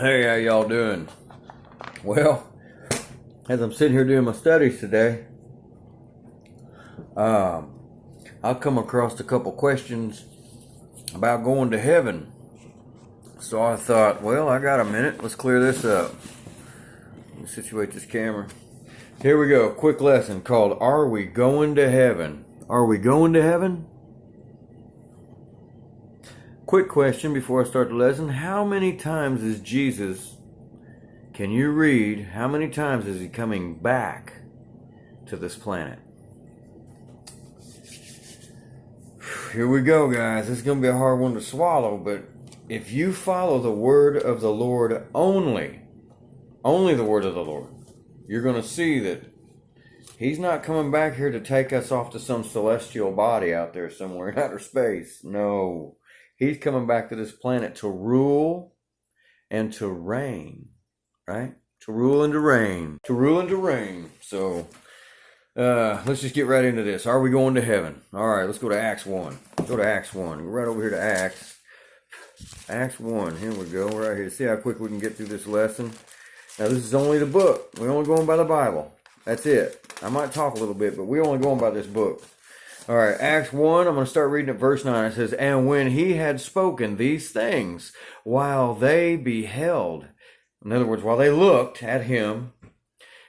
Hey, how y'all doing? Well, as I'm sitting here doing my studies today, I've come across a couple questions about going to heaven. So I thought, well, I got a minute. Let's clear this up. Let me situate this camera. Here we go. Quick lesson called Are We Going to Heaven? Are we going to heaven? Quick question before I start the lesson. How many times is Jesus, can you read, how many times is he coming back to this planet? Here we go, guys. This is going to be a hard one to swallow, but if you follow the word of the Lord only the word of the Lord, you're going to see that he's not coming back here to take us off to some celestial body out there somewhere in outer space. No. He's coming back to this planet to rule and to reign, right? To rule and to reign. To rule and to reign. So, let's just get right into this. Are we going to heaven? All right, let's go to Acts 1. Go to Acts 1. Go right over here to Acts. Acts 1. Here we go, right here. See how quick we can get through this lesson. Now, this is only the book. We're only going by the Bible. That's it. I might talk a little bit, but we're only going by this book. All right, Acts 1, I'm going to start reading at verse 9. It says, And when he had spoken these things, while they beheld, in other words, while they looked at him,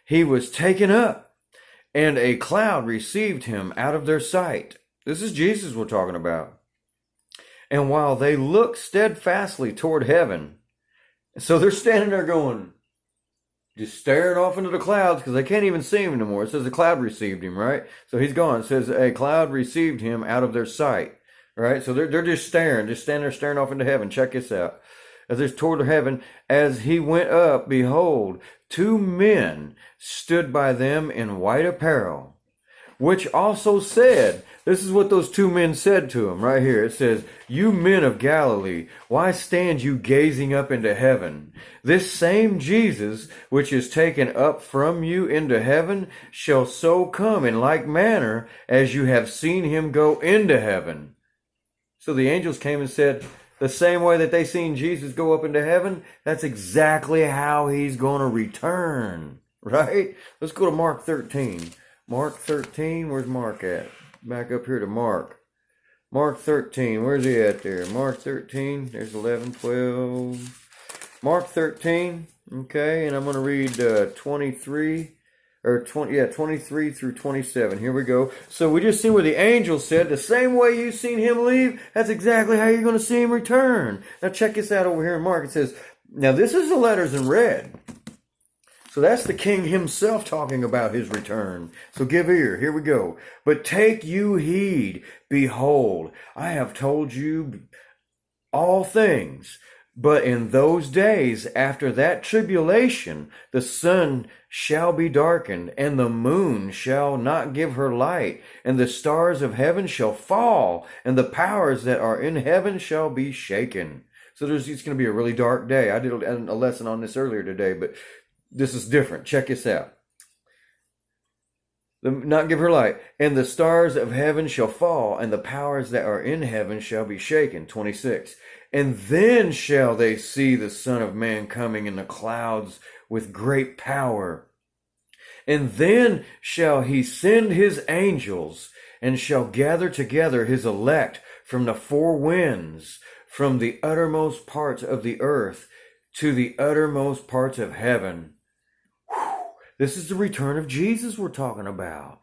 he was taken up, and a cloud received him out of their sight. This is Jesus we're talking about. And while they looked steadfastly toward heaven, so they're standing there going, just staring off into the clouds because they can't even see him anymore. It says the cloud received him, right? So he's gone. It says a cloud received him out of their sight, right? So they're just standing there staring off into heaven. Check this out. As they toward heaven, as he went up, behold, two men stood by them in white apparel, which also said, this is what those two men said to him right here. It says, You men of Galilee, why stand you gazing up into heaven? This same Jesus, which is taken up from you into heaven, shall so come in like manner as you have seen him go into heaven. So the angels came and said, the same way that they seen Jesus go up into heaven, that's exactly how he's going to return, right? Let's go to Mark 13. Mark 13, where's Mark at? Back up here to Mark. Mark 13, where's he at there? Mark 13, there's 11, 12. Mark 13, okay, and I'm going to read 23 through 27. Here we go. So we just see where the angel said, the same way you've seen him leave, that's exactly how you're going to see him return. Now check this out over here in Mark. It says, now this is the letters in red. So that's the king himself talking about his return. So give ear. Here we go. But take you heed. Behold, I have told you all things. But in those days, after that tribulation, the sun shall be darkened, and the moon shall not give her light, and the stars of heaven shall fall, and the powers that are in heaven shall be shaken. So it's going to be a really dark day. I did a lesson on this earlier today, but this is different. Check this out. Not give her light. And the stars of heaven shall fall, and the powers that are in heaven shall be shaken. 26. And then shall they see the Son of Man coming in the clouds with great power. And then shall he send his angels, and shall gather together his elect from the four winds, from the uttermost parts of the earth to the uttermost parts of heaven. This is the return of Jesus we're talking about.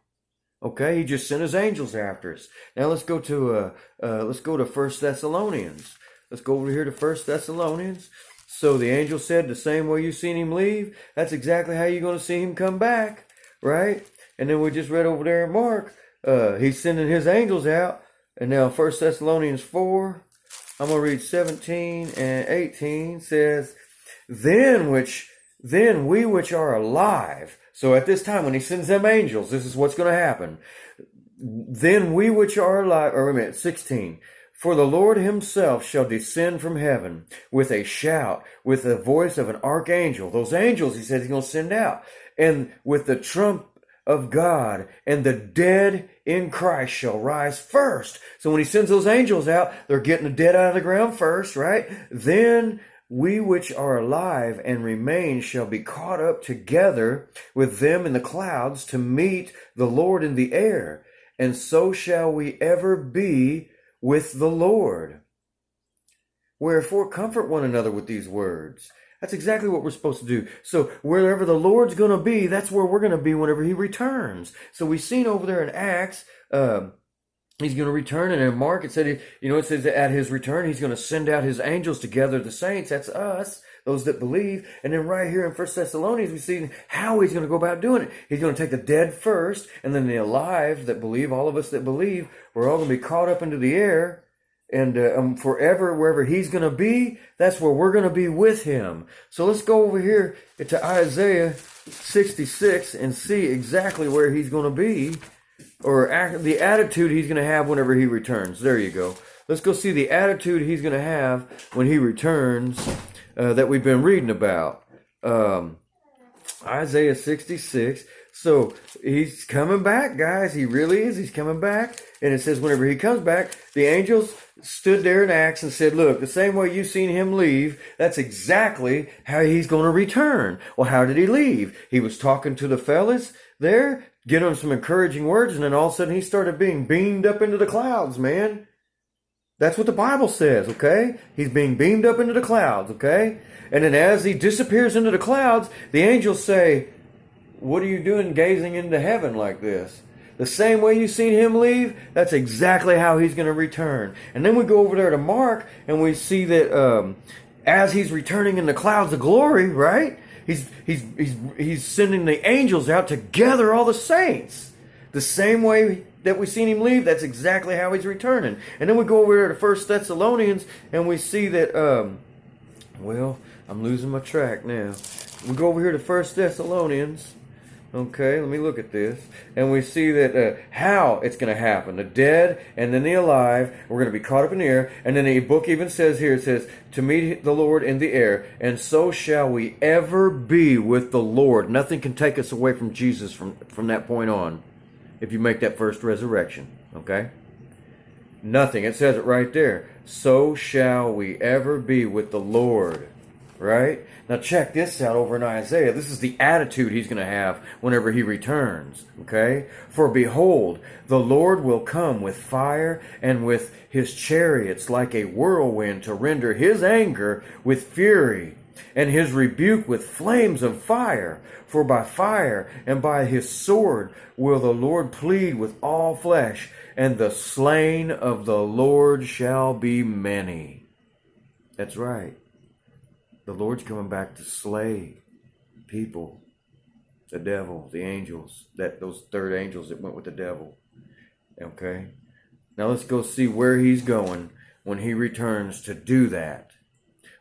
Okay, he just sent his angels after us. Now let's go to 1 Thessalonians. Let's go over here to 1 Thessalonians. So the angel said, the same way you've seen him leave, that's exactly how you're going to see him come back, right? And then we just read over there in Mark, he's sending his angels out. And now 1 Thessalonians 4, I'm going to read 17 and 18 says, Then we which are alive. So at this time, when he sends them angels, this is what's going to happen. Then we which are alive, 16. For the Lord himself shall descend from heaven with a shout, with the voice of an archangel. Those angels, he says he's going to send out. And with the trump of God, and the dead in Christ shall rise first. So when he sends those angels out, they're getting the dead out of the ground first, right? Then we which are alive and remain shall be caught up together with them in the clouds to meet the Lord in the air, and so shall we ever be with the Lord. Wherefore, comfort one another with these words. That's exactly what we're supposed to do. So wherever the Lord's going to be, that's where we're going to be whenever he returns. So we've seen over there in Acts, he's going to return. And in Mark, it said, it says that at his return, he's going to send out his angels to gather the saints. That's us, those that believe. And then right here in 1 Thessalonians, we see how he's going to go about doing it. He's going to take the dead first, and then the alive that believe, all of us that believe, we're all going to be caught up into the air. And forever, wherever he's going to be, that's where we're going to be with him. So let's go over here to Isaiah 66 and see exactly where he's going to be, or the attitude he's going to have whenever he returns. There you go. Let's go see the attitude he's going to have when he returns that we've been reading about. Isaiah 66. So he's coming back, guys. He really is. He's coming back. And it says whenever he comes back, the angels stood there in Acts and said, look, the same way you've seen him leave, that's exactly how he's going to return. Well, how did he leave? He was talking to the fellas there, giving them some encouraging words, and then all of a sudden he started being beamed up into the clouds, man. That's what the Bible says, okay? He's being beamed up into the clouds, okay? And then as he disappears into the clouds, the angels say, what are you doing gazing into heaven like this? The same way you've seen him leave, that's exactly how he's going to return. And then we go over there to Mark, and we see that as he's returning in the clouds of glory, right? He's sending the angels out to gather all the saints. The same way that we've seen him leave, that's exactly how he's returning. And then we go over there to 1 Thessalonians, and we see that, I'm losing my track now. We go over here to 1 Thessalonians. Okay, let me look at this. And we see that how it's going to happen. The dead and then the alive, we're going to be caught up in the air. And then the book even says here, it says, to meet the Lord in the air. And so shall we ever be with the Lord. Nothing can take us away from Jesus from that point on, if you make that first resurrection. Okay? Nothing. It says it right there. So shall we ever be with the Lord. Right? Now check this out over in Isaiah. This is the attitude he's going to have whenever he returns. Okay? For behold, the Lord will come with fire and with his chariots like a whirlwind to render his anger with fury and his rebuke with flames of fire. For by fire and by his sword will the Lord plead with all flesh, and the slain of the Lord shall be many. That's right. The Lord's coming back to slay people, the devil, the angels, those third angels that went with the devil. Okay? Now let's go see where he's going when he returns to do that.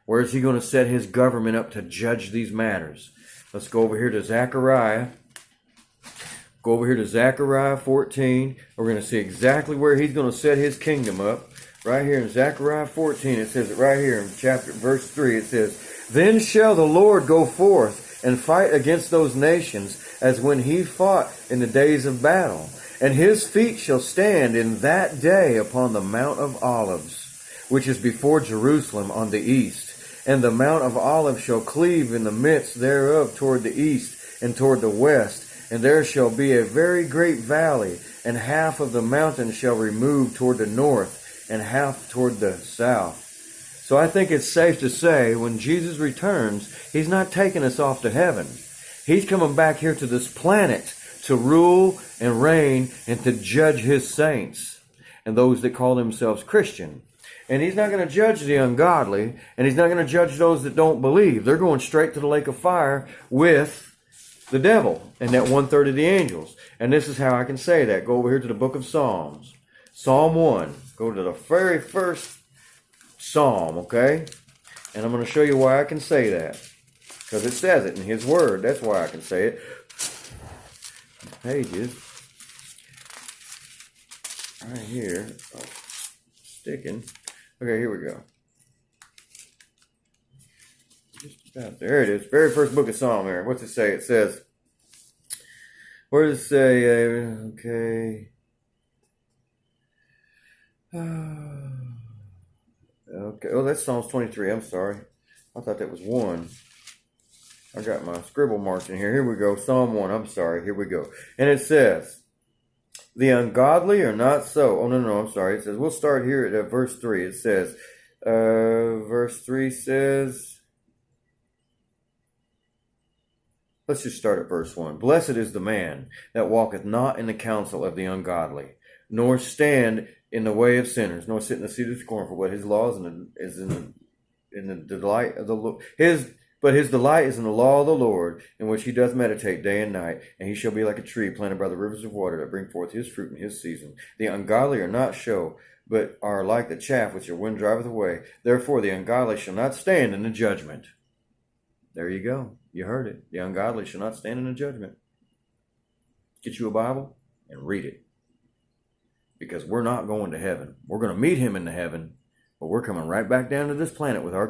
Where is he going to set his government up to judge these matters? Let's go over here to Zechariah. Go over here to Zechariah 14. We're going to see exactly where he's going to set his kingdom up. Right here in Zechariah 14, it says it right here in verse 3, it says, then shall the Lord go forth and fight against those nations as when he fought in the days of battle. And his feet shall stand in that day upon the Mount of Olives, which is before Jerusalem on the east. And the Mount of Olives shall cleave in the midst thereof toward the east and toward the west. And there shall be a very great valley, and half of the mountain shall remove toward the north, and half toward the south. So I think it's safe to say when Jesus returns, he's not taking us off to heaven. He's coming back here to this planet to rule and reign and to judge his saints and those that call themselves Christian. And he's not going to judge the ungodly, and he's not going to judge those that don't believe. They're going straight to the lake of fire with the devil and that 1/3 of the angels. And this is how I can say that. Go over here to the book of Psalms. Psalm 1. Go to the very first Psalm, okay? And I'm going to show you why I can say that. Because it says it in his word. That's why I can say it. Pages. Right here. Oh, sticking. Okay, here we go. Just about there it is. Very first book of Psalm here. What's it say? It says, where does it say? Okay. Okay. Oh, that's Psalms 23. I'm sorry. I thought that was 1. I got my scribble marks in here. Here we go. Psalm 1. I'm sorry. Here we go. And it says, the ungodly are not so. Oh, no, I'm sorry. It says, we'll start here at verse 3. It says, verse 3 says, let's just start at verse 1. Blessed is the man that walketh not in the counsel of the ungodly, nor stand in the way of sinners, nor sit in the seat of the scornful, but his law is in the delight of the Lord. But his delight is in the law of the Lord, in which he doth meditate day and night. And he shall be like a tree planted by the rivers of water, that bring forth his fruit in his season. The ungodly are not so, but are like the chaff which the wind driveth away. Therefore the ungodly shall not stand in the judgment. There you go. You heard it. The ungodly shall not stand in the judgment. Get you a Bible and read it. Because we're not going to heaven. We're going to meet him in the heaven, but we're coming right back down to this planet with our